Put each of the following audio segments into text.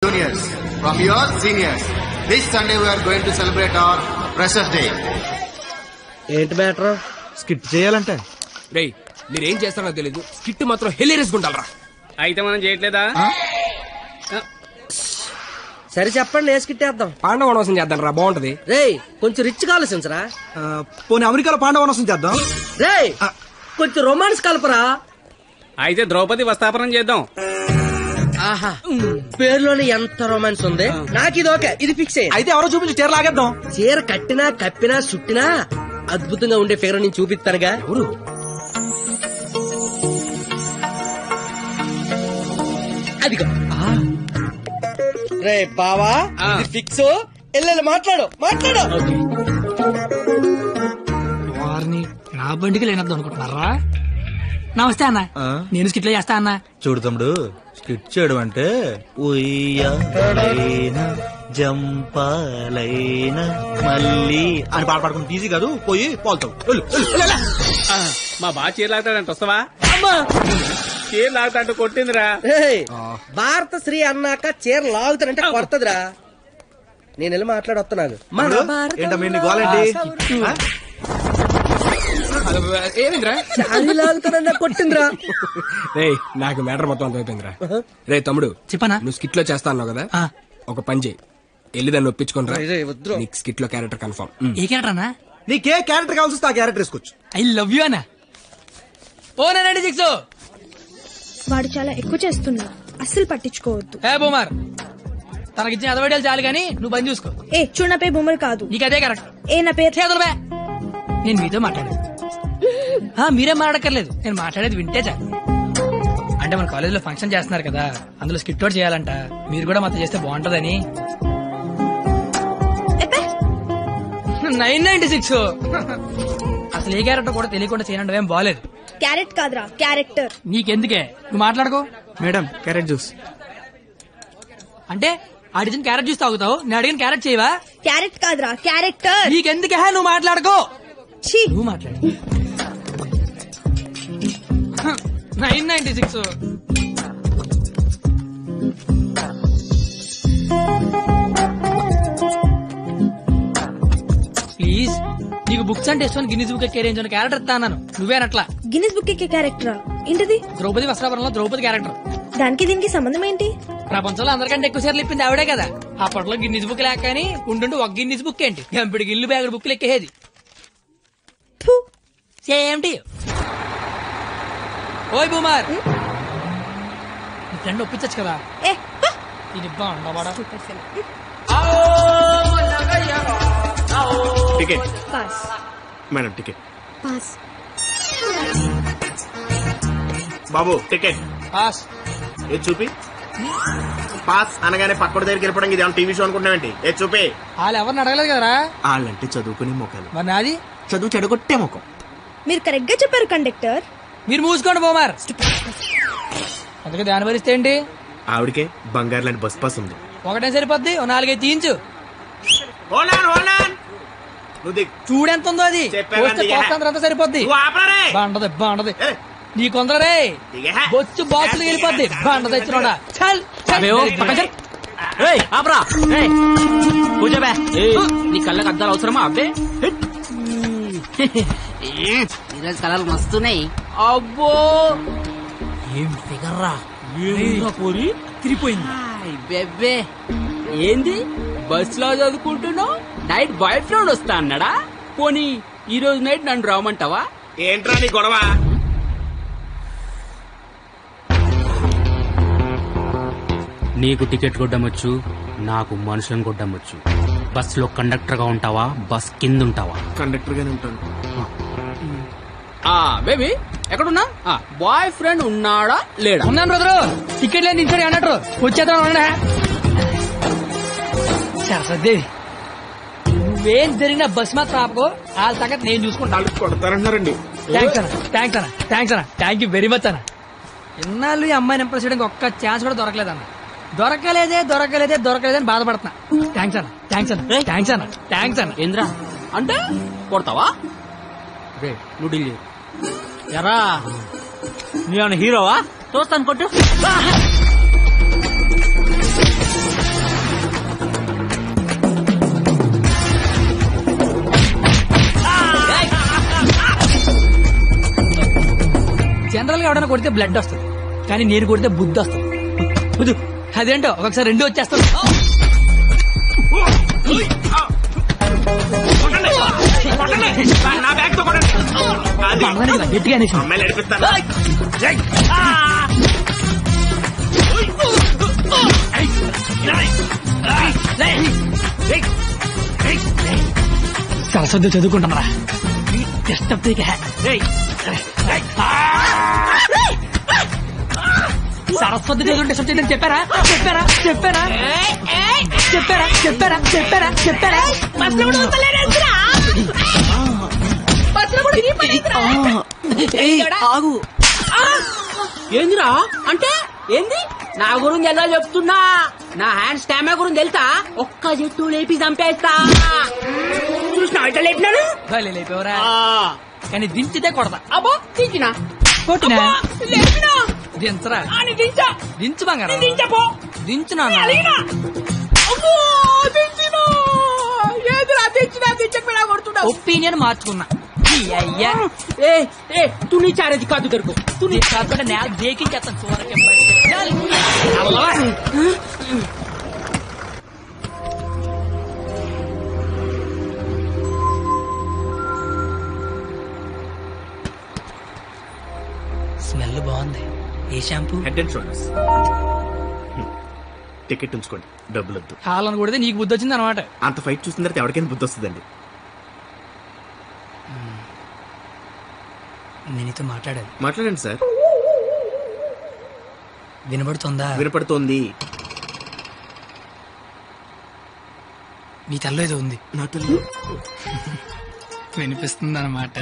Juniors, from your seniors, this Sunday we are going to celebrate our Freshers Day. ఏంటి matter? Skit చేయాలంటే రేయ్ మీరేం చేస్తారో తెలీదు, స్కిట్ మాత్రం హిలేరియస్ గుంటాలరా. అయితే మనం చేయట్లేదా? సరే చెప్పండి, ఏ స్కిట్ వేద్దాం? పాండవ వనవాసం చేద్దాం రా, బాగుంటది. రేయ్ కొంచెం రిచ్ ఆలోచించరా. పోనీ అమెరికాలో పాండవనసం చేద్దాం. రేయ్ కొంచెం రొమాన్స్ కలపరా. అయితే ద్రౌపది వస్తాపనం చేద్దాం. ఆహా, పేరులోనే ఎంత రొమాన్స్ ఉంది. నాకు ఇది ఓకే, ఇది ఫిక్స్ అయ్యి. అయితే ఎవరో చూపించి చీర లాగేద్దాం. చీర కట్టినా కప్పినా చుట్టినా అద్భుతంగా ఉండే ఫిగర్ నేను చూపిస్తానుగా. ఎవరు? అదిగో రే బావా, ఇది ఫిక్స్. ఎల్లెల్లి మాట్లాడు. వారిని నా బండికి లేనద్దు అనుకుంటున్నారా? నమస్తే అన్న, నేను స్కిట్లో చేస్తా అన్న. చూడు తమ్ముడు, స్కిట్ చేయడం అంటే ఉయ్యాలైనా జంపాలైనా మళ్ళీ అని పాట పాడుకుంటే ఈజీ కాదు. పోయి పోల్తావు. మా బాగా చీర లాగుతాడంట, వస్తావా? చీర లాగుతాంటూ కొట్టిందిరా. భారత శ్రీ అన్నాక చీర లాగుతానంటే కొడతదిరా. నేను వెళ్ళి మాట్లాడొస్తున్నాను. ఏంటమ్మా గోలండి? ఏమిందిరా? చాలీ లాగుతానన్నా కొట్టిందిరా. రేయ్ నాకు మ్యాటర్ మొత్తం అంత అయిపోయిందిరా. రే తమ్ముడు, చెప్పనా? నువ్వు స్కిట్ లో చేస్తా అన్నావు కదా, ఒక పని చేయి, వెళ్ళి దాన్ని ఒప్పించుకుంటా. నీకు స్కిట్ లో క్యారెక్టర్ కన్ఫర్మ్. ఏ క్యారెక్టర్ అన్నా? నీకే క్యారెక్టర్ కావాల్సి వస్తే ఆ క్యారెక్టర్ వేసుకోవచ్చు. ఐ లవ్ యూ అన్న. ఓ 96 వాడు చాలా ఎక్కువ చేస్తున్నా, అస్సలు పట్టించుకోవద్దు. ఏ బొమ్మర్, తనకిచ్చిన అదవడాలు చాలు గానీ నువ్వు పని చూసుకో. ఏ చూడు, నా పేరు బొమ్మలు కాదు. నీకు అదే కరెక్ట్. ఏ నా పేరు చేతులు బే. నేను మీతో మాట్లాడేది మీరేం మాట్లాడక్కర్లేదు, నేను మాట్లాడేది వింటే చాలు. అంటే మన కాలేజ్ లో ఫంక్షన్ చేస్తున్నారు కదా, అందులో స్కిట్ అవుట్ చేయాలంట. మీరు కూడా మాతో చేస్తే బాగుంటదని. 996 అసలు ఏ క్యారెక్టర్ కూడా తెలియకుండా చేయడం ఏం బాలేదు. క్యారెట్ కాదురా, క్యారెక్టర్. నీకెందుకే, నువ్వు మాట్లాడుకో. మేడం క్యారెట్ జ్యూస్ అంటే అడిగిన క్యారెట్ జ్యూస్ తాగుతావు, నేను అడిగిన క్యారెట్ చేయవా? క్యారెట్ కాదురా, క్యారెక్టర్. నీకెందుకే, నువ్వు మాట్లాడుకో. ఛీ, నువ్వు మాట్లాడు. 996 ప్లీజ్. నీకు బుక్స్ అంటే ఇష్టం, గిన్నీస్ బుక్ ఎక్కే రేంజ్ క్యారెక్టర్ ఇస్తా అన్నాను, నువ్వేనట్లా. గిన్నిస్ బుక్ ఎక్కే క్యారెక్టరా? ఏంటిది? ద్రౌపది వస్త్రాభరణంలో ద్రౌపది క్యారెక్టర్. దానికి దీనికి సంబంధం ఏంటి? ప్రపంచంలో అందరికంటే ఎక్కువ సార్లు ఇప్పింది ఆవిడే కదా. అప్పట్లో గిన్నీస్ బుక్ లేక కానీ ఉంటుంటే ఒక గిన్నీస్ బుక్ ఏంటి, గంపిడి గిల్లు బ్యాగుడు బుక్లు ఎక్కేది. ఫు. Same to you. ఓయ్ బూమర్, నీ ఫ్రెండ్ ఒప్పించచ్చు కదా. ఏ హ! ఇది బాగుండవాడా? Ticket. Pass. Madam, ticket. Pass. బాబు టికెట్. పాస్. ఏ చూపి. పాస్ అనగానే పక్కడి దగ్గరికి వెళ్ళిపోవడం ఇది టీవీ షో అనుకుంటామేంటి? ఏ చూపి. వాళ్ళు ఎవరిని అడగలేదు కదరా. వాళ్ళంటే చదువుకునే మొక్కలు, మరి నాది చదువు చెడగొట్టే మొక్కం. మీరు కరెక్ట్ గా చెప్పారు కండక్టర్. మీరు మూసుకోండి బోమార్. అందుకే దాని భరిస్తే ఏంటి? ఆవిడకే బంగారు లాంటి బస్ పాస్ ఉంది. ఒకటే సరిపోద్ది, ఓ 4-5 తీయించు. చూడెంత ఉందో అది. అంతా సరిపోద్ది. బాగుంటది. నీ కొందరే బొచ్చు బాక్సులు వెళ్ళిపోద్ది. బాగుంటది తెచ్చినోడా. చల్ నీ కళ్ళకి అద్దాలు అవసరమా? అబ్బే ఈరోజు కలర్లు మస్తున్నాయి. అబ్బో ఏం ఫిగర్ రా. పోరి తిరిగిపోయింది. బెబ్బే ఏంది బస్ లో చదువుకుంటున్నావు? నైట్ బాయ్ ఫ్రెండ్ వస్తా అన్నాడా? పోనీ ఈ రోజు నైట్ నన్ను రామంటావా? ఏంట్రా నీ గొడవ? నీకు టికెట్ కొట్టమొచ్చు, నాకు మనుషులను కొట్టమొచ్చు. బస్ లో కండక్టర్ గా ఉంటావా, బస్ కింద ఉంటావా? కండక్టర్ గానే ఉంటాను. బేబీ ఎక్కడున్నా? బాయ్ ఫ్రెండ్ ఉన్నాడా లేడా? ఉన్నాను బ్రదరు. టికెట్ లేని దించారు అన్నట్టు వచ్చేద్దాం. సరస్వదేవి, నువ్వేం జరిగినా బస్ మాత్రం ఆపకో. వాళ్ళ సంగతి నేను చూసుకుంటాను. కొడతారన్నారండి. థ్యాంక్ యూ వెరీ మచ్ అన్న. ఇన్నాళ్ళు ఈ అమ్మాయిని ఇంప్రెస్ చేయడానికి ఒక్క ఛాన్స్ కూడా దొరకలేదన్న. దొరకలేదే అని బాధపడుతున్నా. థ్యాంక్స్ అన్న. ఏంద్రా అంటే కొడతావా? నువ్వు డీల్ చేయి. ఎరా నీ హీరోవా? చూస్తాను కొట్టు. ఎవడన్నా కొడితే బ్లడ్ వస్తుంది, కానీ నేను కొడితే బుద్ధి వస్తుంది. బుద్ధు అదేంటో ఒకసారి రెండు వచ్చేస్తాను. నా బ్యాగ్ తో కొట్టండి. గట్టిగా అనేసి అమ్మాయిలు నడిపిస్తాను. సరస్వతి చదువుకుంటామరా. సరస్వతి చదువుకుంటే డిస్టర్బ్ చెప్పారా చెప్పారా చెప్పారా చెప్పారా చెప్పారా చెప్పారా చెప్పారా ఆగు. ఏందిరా అంటే ఏంది? నా గురించి ఎలా చెప్తున్నా? నా హ్యాండ్ స్టామా గురించి తెలుసా? ఒక్క జట్టు లేపి చంపేస్తా. చూసిన ఇట్లా లేపినాను. లేపేవరా, కానీ దించితే కొడతా. అబ్బో దించినా కొట్టినా లేపినా దించరా, దించా దించు బంగారం, దించపో దించునా. ఏదిరా దించినా దించకపోయినా కొడుతున్నా. ఒపీనియన్ మార్చుకున్నా. అయ్యా తు నీ చారేది కాదు దొరుకు. తు నీ కాకుండా నేల దేకించేస్తాను చూడకే. స్మెల్ బాగుంది. ఏ shampoo? Head and Shoulders. Ticket ఉంచుకోండి, డబ్బులు వద్దు. కావాలని కొడితే నీకు బుద్ధి వచ్చింది అనమాట. అంత ఫైట్ చూసిన తర్వాత ఎవరికైనా బుద్ధి వస్తుందండి. నేను నీతో మాట్లాడాలి. మాట్లాడండి సార్. వినబడుతుందా? వినపడుతోంది. నీ తల్లో ఏదో ఉంది. నా తల్లి వినిపిస్తుంది అనమాట.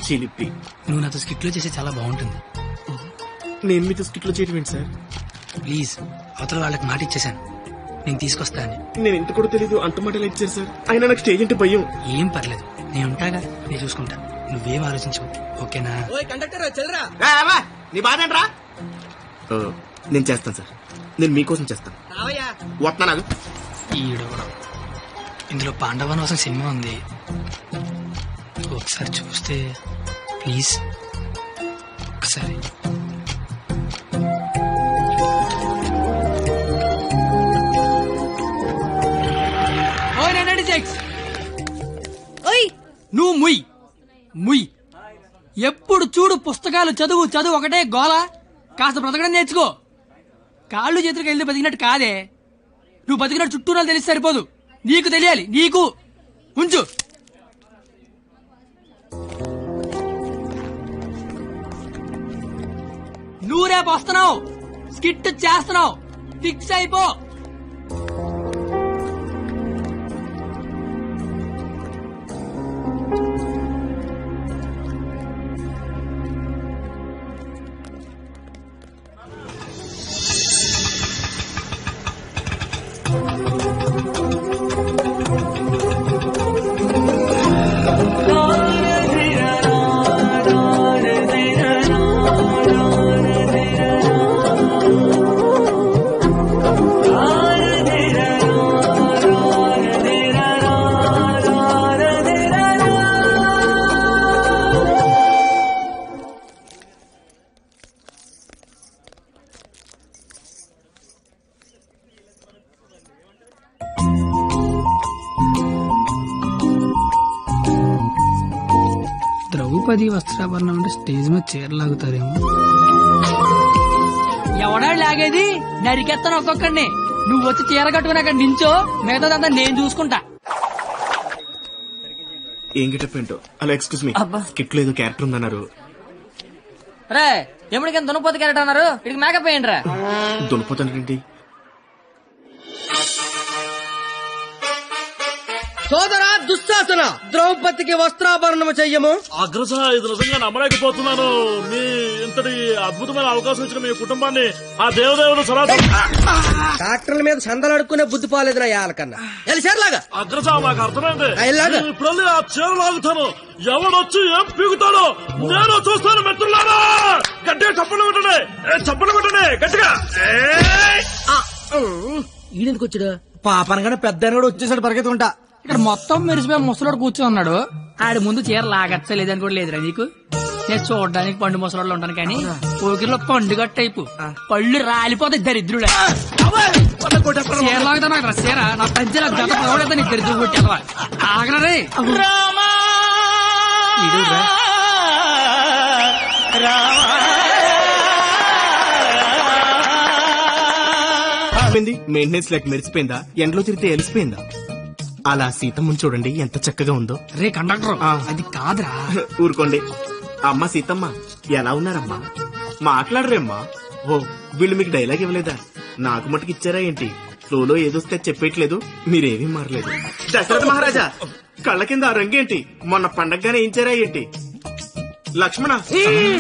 చిలిపి. నువ్వు నాతో స్కిట్ లో చేస్తే చాలా బాగుంటుంది. నేను మీతో స్కిట్ లో చేయడం ఏంటి సార్? ప్లీజ్, అవతల వాళ్ళకి మాట ఇచ్చేసాను, నేను తీసుకొస్తా అని. నేను ఇంత కూడా తెలీదు, అంత మాట ఇచ్చారు సార్. అయినా నాకు స్టేజ్ అంటే భయం. ఏం పర్లేదు, నేను ఉంటాగా, నేను చూసుకుంటా. నువ్వేం ఆలోచించు, ఓకేనా? కండక్టర్ చెల్లరా, నీ బాధ ఏంట్రా? నేను చేస్తాను సార్, నేను మీకోసం చేస్తాను. వస్తున్నాను. ఈడు ఇందులో పాండవనవసం సినిమా ఉంది, ఒకసారి చూస్తే ప్లీజ్. ఒకసారి నువ్వు ముయ్. ఎప్పుడు చూడు పుస్తకాలు చదువు చదువు ఒకటే గోల. కాస్త బ్రతకడం నేర్చుకో. కాళ్ళు చేతులకు వెళ్ళి బతికినట్టు కాదే. నువ్వు బతికినట్టు చుట్టూ నాకు తెలిసి సరిపోదు, నీకు తెలియాలి. నీకు ఉంచు. నువ్వు రేపు వస్తున్నావు, స్కిట్ చేస్తున్నావు, ఫిక్స్ అయిపో. ద్రౌపది వస్త్రాభరణం అంటే స్టేజ్ మీద చీరలాగుతారేమో. ఎవడా లాగేది? నరికెత్తాను ఒక్కొక్కడిని. నువ్వు వచ్చి చీర కట్టుకుని అక్కడ నించో, మిగతాదంతా నేను చూసుకుంటా. ఏం గెటప్ ఏంటో. అలా ఎక్స్క్యూజ్ మీ, స్కిట్ లో ఏదో క్యారెక్టర్ ఉందన్నారు. రే ఎప్పటికైనా దునపోతే క్యారెక్టర్ అన్నారు, ఇక్కడికి మేకప్ వేయండి రా. దునిపోతానండి. సోదరా దుశ్శాసన, ద్రౌపదికి వస్త్రాభరణము చెయ్యము. అగ్రస, ఇది నిజంగా నమ్మలేకపోతున్నాను. మీ ఇంతటి అద్భుతమైన అవకాశం ఇచ్చిన మీ కుటుంబాన్ని ఆ దేవదేవుడు డాక్టర్ల మీద చందలు అడుక్కునే బుద్ధి పోలేదు నా యాలకన్నా. లాగా అగ్రస, నాకు అర్థమైంది. ఇలాగా. ఇప్పుడు ఆ చీర లాగుతాను, ఎవడొచ్చి ఏం పీగుతాడో నేను చూస్తాను. మిత్రులారా, గట్టిగా చప్పట్లు కొట్టండి, చప్పట్లు కొట్టండి గట్టిగా. ఈడెందుకు వచ్చాడు? పాపనగానే పెద్ద కూడా వచ్చేసాడు పరిగెత్తుకుంటా. ఇక్కడ మొత్తం మెరిసిపోయి ముసలోడు కూర్చొని ఉన్నాడు. ఆడి ముందు చీర లాగచ్చలేదని కూడా లేదురా నీకు. నేను చూడడానికి పండు ముసలాళ్ళు ఉంటాను కానీ ఊరిలో పండుగ టైపు పళ్ళు రాలిపోతాయి దరిద్రుడే. చీరలాగుతా నాకు రసేరా నా పంచల గత పడతా నీ దరిద్రుడు కొట్టేవా ఆగరే మెయింటెనెన్స్ లేక మెరిసిపోయిందా, ఎండలో తిరిగితే ఎలిసిపోయిందా? అలా సీతమ్మని చూడండి ఎంత చక్కగా ఉందో. రే కండక్టర్ అది కాదురా. ఊరుకోండి. అమ్మ సీతమ్మ ఎలా ఉన్నారమ్మా? మాట్లాడరేమ్మా? ఓ వీళ్ళు మీకు డైలాగ్ ఇవ్వలేదా? నాకు మటుకు ఇచ్చారా ఏంటి? ఫ్లోలో ఏదొస్తే చెప్పేయట్లేదు, మీరేమీ మారలేదు. దశరథ మహారాజా కళ్ళ కింద ఆ రంగేంటి? మొన్న పండగగానే ఇచ్చారా ఏంటి? లక్ష్మణ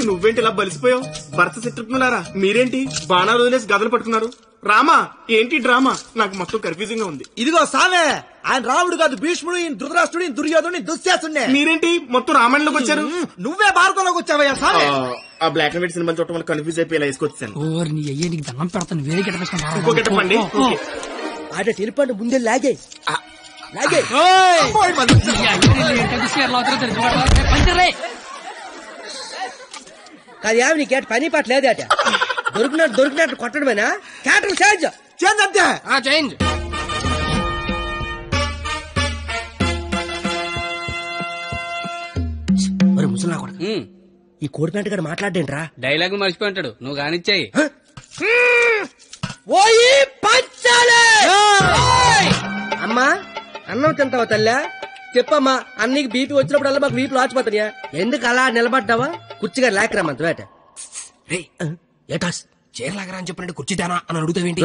నువ్వేంటి ఇలా బలిసిపోయావు? భరత శత్రుఘ్నులారా మీరేంటి బాణాలు వదిలేసి గదలు పట్టుకున్నారు? రామా ఏంటి డ్రామా? నాకు మొత్తం కన్ఫ్యూజింగ్ గా ఉంది. ఇదిగో సామే, ఆయన రాముడు కాదు, భీష్ముడు, ఈయన ధృతరాష్ట్రుడు, దుర్యోధుడు, దుశ్శాసుడే. మీరేంటి మొత్తం రామాయణంలోకి వచ్చారు? నువ్వే భారతంలోకి వచ్చావయ్యా సామే. ఆ బ్లాక్ అండ్ వైట్ సినిమాలు చూడటం వల్ల కన్ఫ్యూజ్ అయిపోయి ఇలా వేసుకొచ్చాను. నీ అయ్యే నీకు దండం పెడతాను. వేరే ఇంకో గెటప్పండి. ఆడ టెలిపండి ముందే లాగే కాదు నీ కేట పని పాట లేదే అట. దొరికినట్టు కొట్టడమేనా? క్యాటర్ చేంజ్ అంతే చేంజ్. ముసలా కొడక ఈ కోడిపేట గడు మాట్లాడేంట్రా? డైలాగ్ మర్చిపోయి ఉంటాడు, నువ్వు కానిచ్చాయి. అమ్మా అన్నం తింటావా తల్లా? చెప్పమ్మా, అన్నికి బీపీ వచ్చినప్పుడల్లా మాకు వీపులు ఆచిపోతాయా? ఎందుకు అలా నిలబడ్డావా? కుర్చీగా లేకరామంత వేట ఏటాస్ చీరలాగరా అని చెప్పినట్టు కుర్చీదానా అని అడుగుతావేంటి?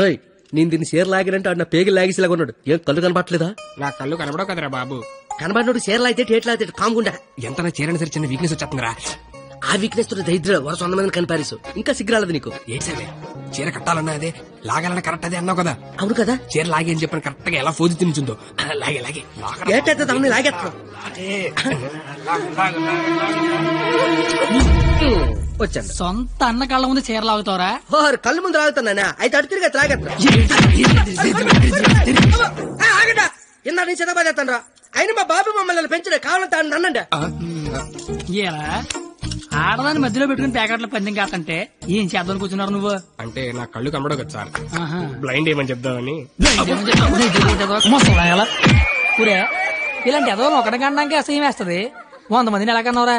నేను దీన్ని చీర లాగినంటే ఆడు నా పేగి లాగేసేలాగా ఉన్నాడు. ఏం కళ్ళు కనపట్లేదా? నా కళ్ళు కనబడవు కదరా బాబు. కనబడినోడు చీరలు అయితే టేట్లు అయితే కాముకుండా ఎంత నా చీరని సరే చిన్న వీక్నెస్ వచ్చేస్తుందిరా. ఆ వీక్నెస్ తో దరిద్ర వరుస 100 మందిని కనిపారేసు. ఇంకా సిగ్గురాలదు నీకు. ఏడ్చావే చీర కట్టాలన్నా అదే, లాగాలన్నా కరెక్ట్ అదే అన్నావు కదా. అవును కదా. చీర లాగే అని చెప్పిన కరెక్ట్ గా ఎలా ఫోజు తింటుందో లాగే లాగే ఏటైతే తమని లాగేస్తా వచ్చాను. సొంత అన్న కళ్ళ ముందు చీర లాగుతావరా? కళ్ళు ముందు లాగుతానా? అయితే అడు తిరిగి లాగేస్తా. ఇందా నీ చదవబోతాను రా. అయినా మా బాబు మమ్మల్ని పెంచడే కావాలంటే అన్నండి. ఆడదాన్ని మధ్యలో పెట్టుకుని ప్యాకెట్ల పందెం కాదంటే ఏం చేద్దాం కూర్చున్నారు నువ్వు? అంటే నా కళ్ళు కనబడవు కదా సార్, బ్లైండ్ ఏమని చెప్దామని. ఊరే ఇలాంటి ఎదో ఒకటి కనడానికి అసహ్యం వేస్తది. 100 మందిని ఎలా కన్నావురా?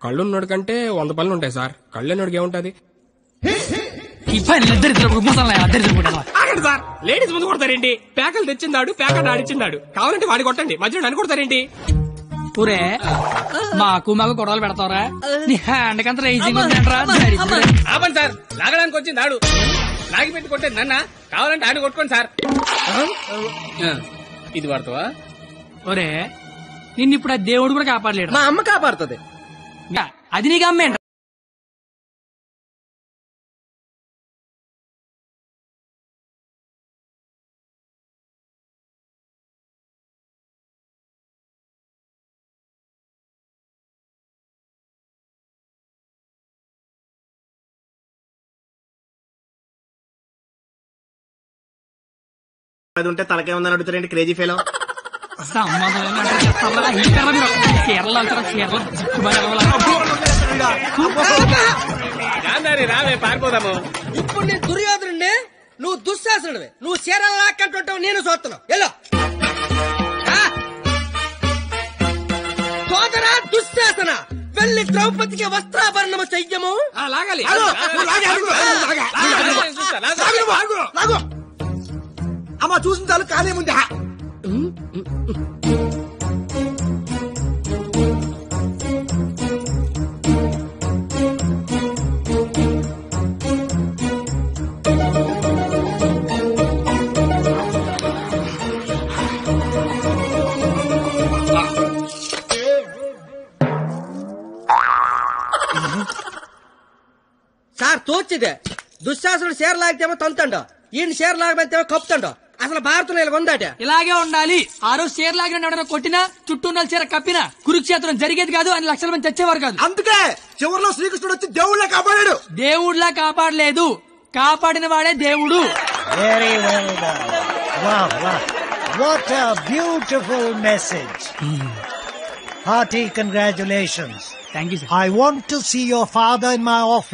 కళ్ళున్నోడి కంటే 100 పనులు ఉంటాయి సార్. కళ్ళున్నోడికి ఏముంటది? సార్ లేడీస్ ముందు కొడతారేంటి? ప్యాకలు తెచ్చిందాడు, ప్యాకెట్ ఆడిచ్చిందాడు. కావాలంటే వాడి కొట్టండి, మధ్యలో నన్ను కొడతారేంటి? ఊరే మాకు గొడవలు పెడతావరా? నీ హ్యాండ్ కంత రైజింగ్ ఆపండి సార్, లాగడానికి వచ్చింది ఆడు, లాగి పెట్టి కొట్టేది నన్న. కావాలంటే ఆడు కొట్టుకోండి సార్. ఇది పడతావా? ఒరే నిన్ను ఇప్పుడు ఆ దేవుడు కూడా కాపాడలేడు. మా అమ్మ కాపాడుతుంది. అది నీకు అమ్మేంట. అది ఉంటే తలకే ఉందని అడుగుతారేంటి క్రేజీ ఫెలో? రావే పారిపోదాము. ఇప్పుడు నేను దుర్యోధనుడిని, నువ్వు దుశ్శాసనుడివి. నువ్వు చీరలు లాక్కంటుంటావు, నేను చూస్తున్నావు. ఎలా సోదరా దుశ్శాసన, వెళ్ళి ద్రౌపదికి వస్త్రాభరణము చెయ్యము. లాగాలి. అమ్మా చూసిన చాలు కానే ముందే. సార్ తోచిదే. దుశ్శాసనుడు చీర లాగితేమో తంతండో, ఈయన చీర లాగబెత్తేమో కప్పుతండో. అసలు భారతంలో ఇలా ఉందాట. ఇలాగే ఉండాలి. ఆ రోజు చీర లాగిన ఎవడైనా కొట్టినా, చుట్టూ ఉన్న చీర కప్పినా కురుక్షేత్రం జరిగేది కాదు, అని లక్షల మంది తెచ్చేవారు కాదు. అందుకే చివరిలో శ్రీకృష్ణుడు వచ్చి దేవుళ్ళ కాపాడాడు. దేవుడిలా కాపాడలేదు, కాపాడిన వాడే దేవుడు. Very well done. Wow, wow. What a beautiful message. Hearty congratulations thank you sir. I want to see your father in my office.